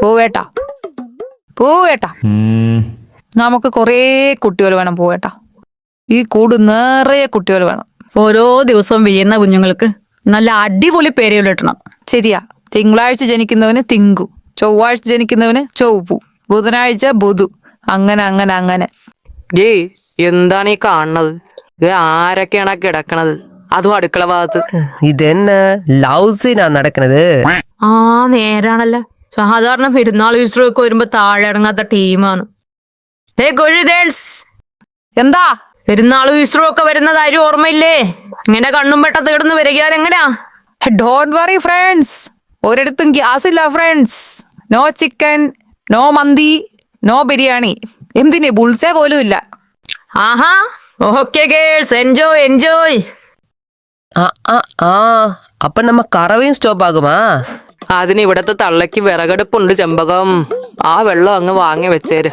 പോവേട്ടാ പോവേട്ടാ, നമുക്ക് കുറേ കുട്ടികൾ വേണം പോവേട്ടാ. ഈ കൂട് നിറയെ കുട്ടികൾ വേണം. ഓരോ ദിവസവും വീഴുന്ന കുഞ്ഞുങ്ങൾക്ക് നല്ല അടിപൊളി പേരുകൾ കിട്ടണം. ശരിയാ. തിങ്കളാഴ്ച ജനിക്കുന്നവന് തിങ്കു, ചൊവ്വാഴ്ച ജനിക്കുന്നവന് ചൊവ്വു, ബുധനാഴ്ച ബുധു, അങ്ങനെ അങ്ങനെ അങ്ങനെ. ഏയ് എന്താണ് ഈ കാണുന്നത്? ഇത് ആരൊക്കെയാണ് കിടക്കണത്? അതും അടുക്കള ഭാഗത്ത്. ഇതെന്നെ ലവ് സീനാ നടക്കണത്. ആ നേരാണല്ലോ. സാധാരണ പെരുന്നാൾ ഈസ്റ്റർ ഒക്കെ വരുമ്പോ താഴെ ഇറങ്ങാത്ത ടീമാണ്. എന്താ പെരുന്നാളും ഈസ്റ്ററും ഒക്കെ വരുന്നത് ആരും ഓർമ്മയില്ലേ? ഇങ്ങനെ കണ്ണും പെട്ട തീർന്ന് വരികയാൽ എങ്ങനെയാ? ഡോണ്ട് വറി ഫ്രണ്ട്സ്, ഒരിടത്തും ഗ്യാസ് ഇല്ല ഫ്രണ്ട്സ്. നോ ചിക്കൻ, നോ മന്തി, നോ ബിരിയാണി, എന്തിന് ബുൾസേ പോലും ഇല്ല. ആഹാ, ഓക്കെ ഗേൾസ്, എൻജോയ് എൻജോയ്. അപ്പൊ നമ്മ കറവയും സ്റ്റോപ്പ് ആകുമാ? അതിന് ഇവിടത്തെ തള്ളയ്ക്ക് വിറകടുപ്പുണ്ട് ചെമ്പകം. ആ വെള്ളം അങ്ങ് വാങ്ങി വെച്ചേര്.